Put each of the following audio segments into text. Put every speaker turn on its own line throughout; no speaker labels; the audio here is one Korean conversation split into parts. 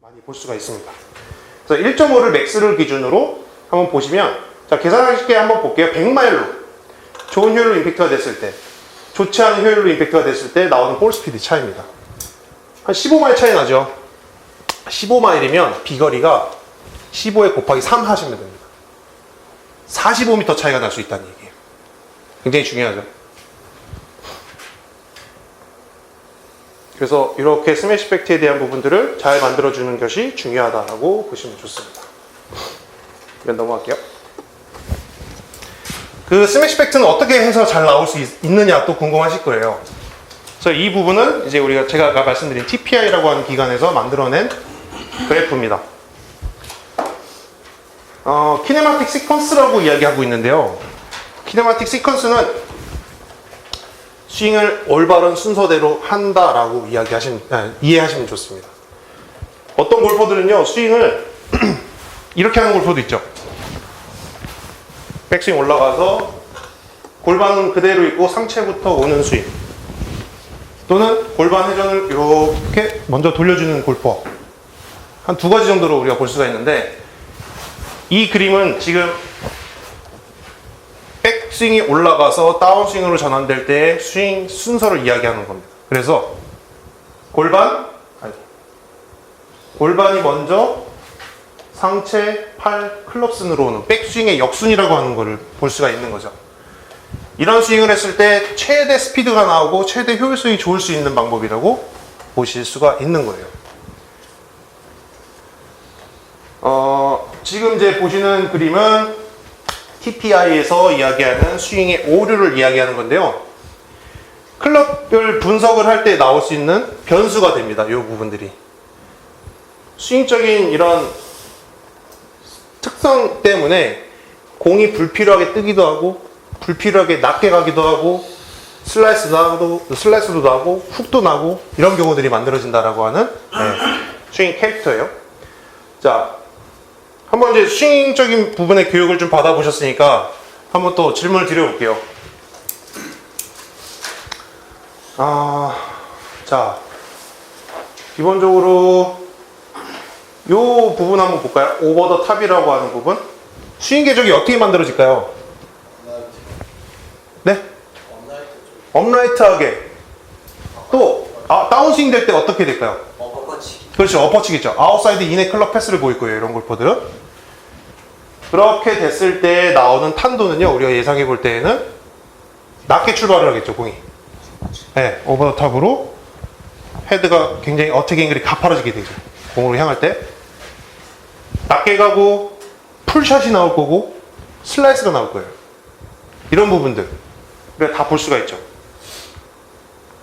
많이 볼 수가 있습니다. 그래서 1.5를 맥스를 기준으로 한번 보시면, 자, 계산하기 쉽게 한번 볼게요. 100마일로 좋은 효율로 임팩트가 됐을 때, 좋지 않은 효율로 임팩트가 됐을 때 나오는 볼 스피드 차이입니다. 한 15마일 차이 나죠. 15마일이면 비거리가 15에 곱하기 3 하시면 됩니다. 45m 차이가 날 수 있다는 얘기예요. 굉장히 중요하죠. 그래서 이렇게 스매시 팩트에 대한 부분들을 잘 만들어주는 것이 중요하다고 보시면 좋습니다. 그럼 넘어갈게요. 그 스매시 팩트는 어떻게 해서 잘 나올 수 있느냐 또 궁금하실 거예요. 그래서 이 부분은 이제 제가 아까 말씀드린 TPI라고 하는 기관에서 만들어낸 그래프입니다. 키네마틱 시퀀스라고 이야기하고 있는데요. 키네마틱 시퀀스는 스윙을 올바른 순서대로 한다라고 이해하시면 좋습니다. 어떤 골퍼들은요, 스윙을 이렇게 하는 골퍼도 있죠. 백스윙 올라가서 골반은 그대로 있고 상체부터 오는 스윙, 또는 골반 회전을 이렇게 먼저 돌려주는 골퍼, 한 두 가지 정도로 우리가 볼 수가 있는데, 이 그림은 지금 백스윙이 올라가서 다운스윙으로 전환될 때의 스윙 순서를 이야기하는 겁니다. 그래서 골반이 먼저 상체, 팔, 클럽슨으로 오는 백스윙의 역순이라고 하는 것을 볼 수가 있는 거죠. 이런 스윙을 했을 때 최대 스피드가 나오고 최대 효율성이 좋을 수 있는 방법이라고 보실 수가 있는 거예요. 지금 이제 보시는 그림은 TPI에서 이야기하는 스윙의 오류를 이야기하는 건데요. 클럽별 분석을 할 때 나올 수 있는 변수가 됩니다. 이 부분들이. 스윙적인 이런 특성 때문에 공이 불필요하게 뜨기도 하고, 불필요하게 낮게 가기도 하고, 슬라이스도 나고, 훅도 나고, 이런 경우들이 만들어진다라고 하는 스윙 캐릭터예요. 자, 한번 이제 스윙적인 부분의 교육을 좀 받아보셨으니까 한번 또 질문을 드려볼게요. 자, 기본적으로 이 부분 한번 볼까요? 오버 더 탑이라고 하는 부분. 스윙 궤적이 어떻게 만들어질까요? 네? 업라이트하게. 또 다운스윙 될 때 어떻게 될까요? 그렇죠. 엎어치기죠. 아웃사이드 인의 클럽 패스를 보일 거예요. 이런 골퍼들은. 그렇게 됐을 때 나오는 탄도는요, 우리가 예상해 볼 때에는 낮게 출발을 하겠죠, 공이. 네, 오버 더 탑으로 헤드가 굉장히 어택 앵글이 가파라지게 되죠. 공으로 향할 때. 낮게 가고, 풀샷이 나올 거고, 슬라이스가 나올 거예요. 이런 부분들. 우리가 다 볼 수가 있죠.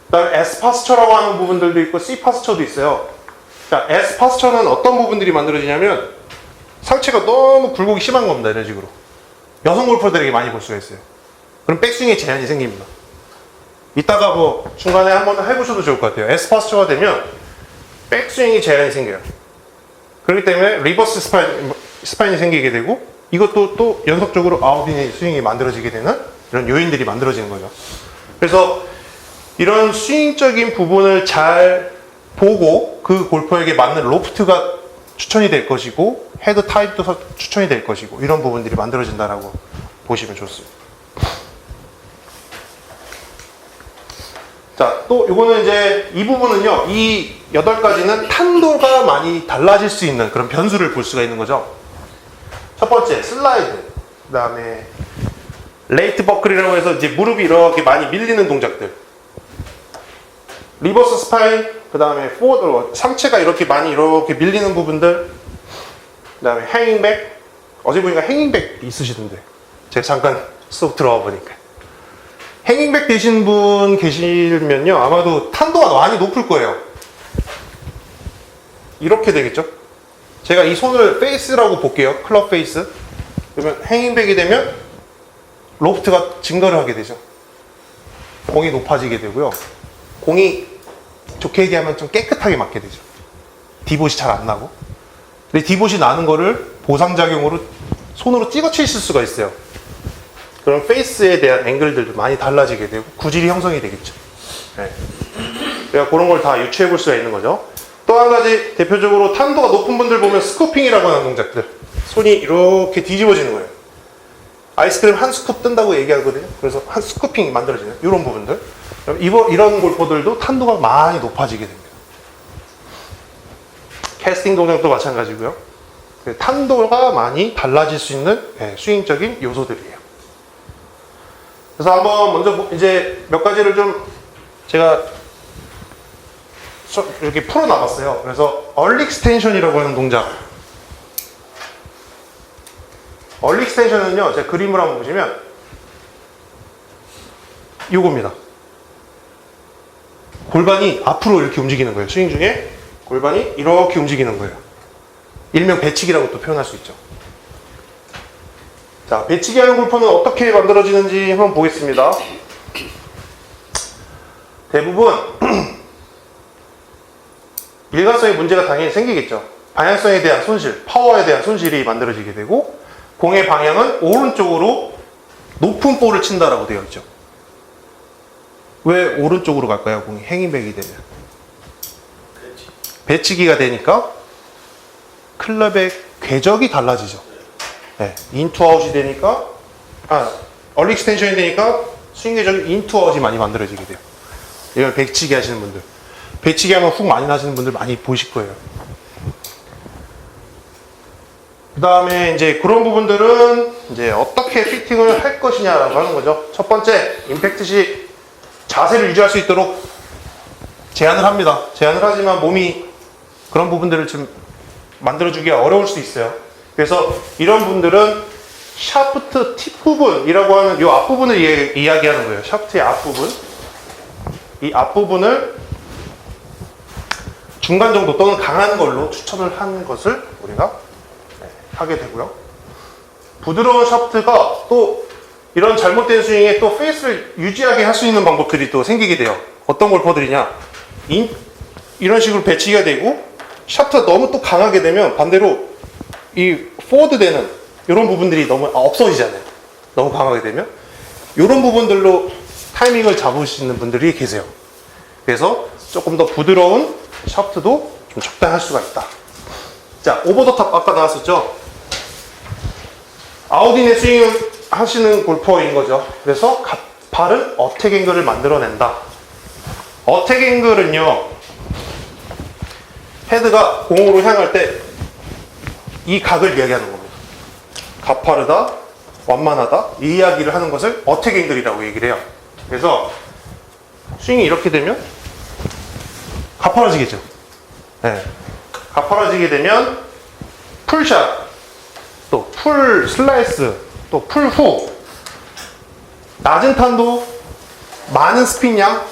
그 다음에 S 파스처라고 하는 부분들도 있고, C 파스처도 있어요. 자, S 파스처는 어떤 부분들이 만들어지냐면 상체가 너무 굴곡이 심한 겁니다. 이런 식으로. 여성 골퍼들에게 많이 볼 수가 있어요. 그럼 백스윙에 제한이 생깁니다. 이따가 뭐 중간에 한번 해보셔도 좋을 것 같아요. S 파스처가 되면 백스윙이 제한이 생겨요. 그렇기 때문에 리버스 스파인이 생기게 되고, 이것도 또 연속적으로 아웃인 스윙이 만들어지게 되는 이런 요인들이 만들어지는 거죠. 그래서 이런 스윙적인 부분을 잘 보고 그 골퍼에게 맞는 로프트가 추천이 될 것이고, 헤드 타입도 추천이 될 것이고, 이런 부분들이 만들어진다라고 보시면 좋습니다. 자, 또 이거는 이제 이 부분은요, 이 8가지는 탄도가 많이 달라질 수 있는 그런 변수를 볼 수가 있는 거죠. 첫 번째, 슬라이드. 그 다음에 레이트 버클이라고 해서 이제 무릎이 이렇게 많이 밀리는 동작들. 리버스 스파인, 그 다음에 포워드, 상체가 이렇게 많이 이렇게 밀리는 부분들, 그 다음에 행잉백. 어제 보니까 행잉백 있으시던데, 제가 잠깐 수업 들어와 보니까. 행잉백 되신 분 계시면요, 아마도 탄도가 많이 높을 거예요. 이렇게 되겠죠? 제가 이 손을 페이스라고 볼게요. 클럽 페이스. 그러면 행잉백이 되면 로프트가 증가를 하게 되죠. 공이 높아지게 되고요. 공이 좋게 얘기하면 좀 깨끗하게 맞게 되죠. 디봇이 잘 안 나고. 근데 디봇이 나는 거를 보상작용으로 손으로 찍어 치실 수가 있어요. 그럼 페이스에 대한 앵글들도 많이 달라지게 되고 구질이 형성이 되겠죠. 네. 그러니까 그런 걸 다 유추해 볼 수가 있는 거죠. 또 또 한 가지 대표적으로 탄도가 높은 분들 보면 스쿠핑이라고 하는 동작들. 손이 이렇게 뒤집어지는 거예요. 아이스크림 한 스쿱 뜬다고 얘기하거든요. 그래서 한 스쿠핑이 만들어지는 이런 부분들. 이런 골퍼들도 탄도가 많이 높아지게 됩니다. 캐스팅 동작도 마찬가지고요. 탄도가 많이 달라질 수 있는 스윙적인 요소들이에요. 그래서 한번 먼저 이제 몇 가지를 좀 제가 이렇게 풀어나갔어요. 그래서 얼리 익스텐션이라고 하는 동작. 얼리 익스텐션은요, 제가 그림을 한번 보시면 요겁니다. 골반이 앞으로 이렇게 움직이는 거예요. 스윙 중에 골반이 이렇게 움직이는 거예요. 일명 배치기라고 또 표현할 수 있죠. 자, 배치기 하는 골프는 어떻게 만들어지는지 한번 보겠습니다. 대부분 일관성에 문제가 당연히 생기겠죠. 방향성에 대한 손실, 파워에 대한 손실이 만들어지게 되고, 공의 방향은 오른쪽으로 높은 볼을 친다라고 되어 있죠. 왜 오른쪽으로 갈까요? 공이 행잉백이 되면 배치기가 되니까 클럽의 궤적이 달라지죠. 네, 인투아웃이 되니까 얼리 익스텐션이 되니까 스윙 궤적이 인투아웃이 많이 만들어지게 돼요. 이걸 배치기 하시는 분들, 배치기 하면 훅 많이 나시는 분들 많이 보실 거예요. 그 다음에 이제 그런 부분들은 이제 어떻게 피팅을 할 것이냐라고 하는 거죠. 첫 번째, 임팩트 시 자세를 유지할 수 있도록 제한을 합니다. 제한을 하지만 몸이 그런 부분들을 좀 만들어주기가 어려울 수 있어요. 그래서 이런 분들은 샤프트 팁 부분이라고 하는 이 앞부분을 이야기하는 거예요. 샤프트의 앞부분. 이 앞부분을 중간 정도 또는 강한 걸로 추천을 하는 것을 우리가 하게 되고요. 부드러운 샤프트가 또 이런 잘못된 스윙에 또 페이스를 유지하게 할 수 있는 방법들이 또 생기게 돼요. 어떤 골퍼들이냐, 이런 식으로 배치기가 되고 샤프트가 너무 또 강하게 되면 반대로 이 포워드 되는 이런 부분들이 너무 없어지잖아요. 너무 강하게 되면 이런 부분들로 타이밍을 잡으시는 분들이 계세요. 그래서 조금 더 부드러운 샤프트도 좀 적당할 수가 있다. 자, 오버 더 탑 아까 나왔었죠. 아웃인의 스윙을 하시는 골퍼인 거죠. 그래서 바른 어택 앵글을 만들어낸다. 어택 앵글은요, 헤드가 공으로 향할 때 이 각을 이야기하는 겁니다. 가파르다, 완만하다, 이 이야기를 하는 것을 어택 앵글이라고 얘기를 해요. 그래서 스윙이 이렇게 되면 가파라지겠죠. 네. 가파라지게 되면 풀샷, 또 풀 슬라이스, 또 풀 후, 낮은 탄도, 많은 스핀량,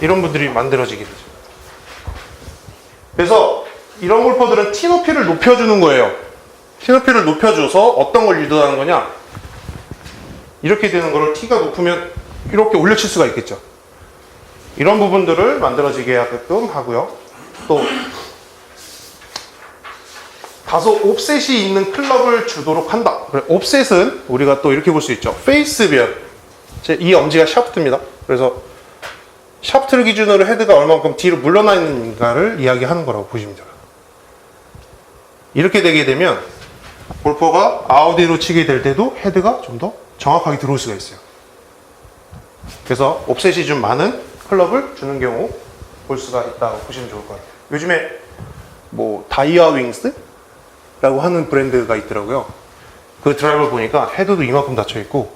이런 분들이 만들어지게 되죠. 그래서 이런 골퍼들은 티 높이를 높여주는 거예요. 티 높이를 높여줘서 어떤 걸 유도하는 거냐, 이렇게 되는 거를 티가 높으면 이렇게 올려칠 수가 있겠죠. 이런 부분들을 만들어지게 하게끔 하고요. 또 다소 옵셋이 있는 클럽을 주도록 한다. 옵셋은 우리가 또 이렇게 볼 수 있죠. 페이스변. 이 엄지가 샤프트입니다. 그래서 샤프트를 기준으로 헤드가 얼마만큼 뒤로 물러나 있는가를 이야기하는 거라고 보시면 돼요. 이렇게 되게 되면 골퍼가 아웃으로 치게 될 때도 헤드가 좀 더 정확하게 들어올 수가 있어요. 그래서 옵셋이 좀 많은 클럽을 주는 경우 볼 수가 있다고 보시면 좋을 것 같아요. 요즘에 뭐 다이아 윙스? 라고 하는 브랜드가 있더라고요. 그 드라이버를 보니까 헤드도 이만큼 닫혀 있고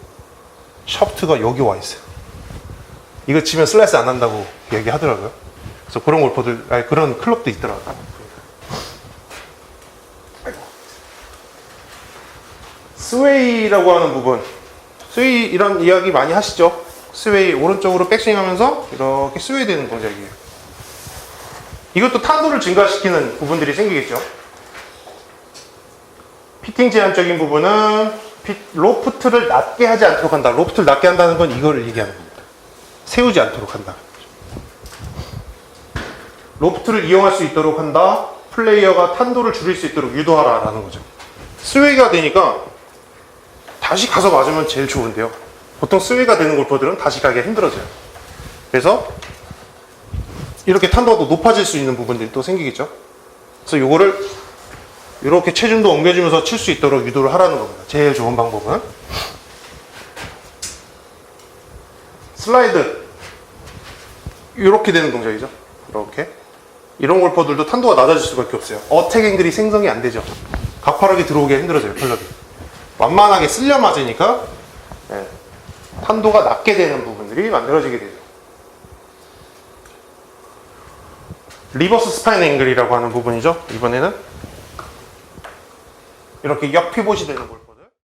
샤프트가 여기 와 있어요. 이거 치면 슬라이스 안 난다고 얘기하더라고요. 그래서 그런 골퍼들, 그런 클럽도 있더라고요. 스웨이라고 하는 부분, 스웨이 이런 이야기 많이 하시죠? 스웨이 오른쪽으로 백스윙 하면서 이렇게 스웨이 되는 동작이에요. 이것도 탄도를 증가시키는 부분들이 생기겠죠. 피팅 제한적인 부분은 로프트를 낮게 하지 않도록 한다. 로프트를 낮게 한다는 건 이거를 얘기하는 겁니다. 세우지 않도록 한다. 로프트를 이용할 수 있도록 한다. 플레이어가 탄도를 줄일 수 있도록 유도하라 라는 거죠. 스웨이가 되니까 다시 가서 맞으면 제일 좋은데요. 보통 스웨이가 되는 골퍼들은 다시 가기가 힘들어져요. 그래서 이렇게 탄도가 또 높아질 수 있는 부분들이 또 생기겠죠. 그래서 요거를 이렇게 체중도 옮겨주면서 칠 수 있도록 유도를 하라는 겁니다. 제일 좋은 방법은 슬라이드 이렇게 되는 동작이죠. 이렇게 이런 골퍼들도 탄도가 낮아질 수밖에 없어요. 어택 앵글이 생성이 안 되죠. 가파르게 들어오기가 힘들어져요. 클럽이 완만하게 쓸려 맞으니까 탄도가 낮게 되는 부분들이 만들어지게 되죠. 리버스 스파인 앵글이라고 하는 부분이죠. 이번에는 이렇게 역피봇이 되는 골프.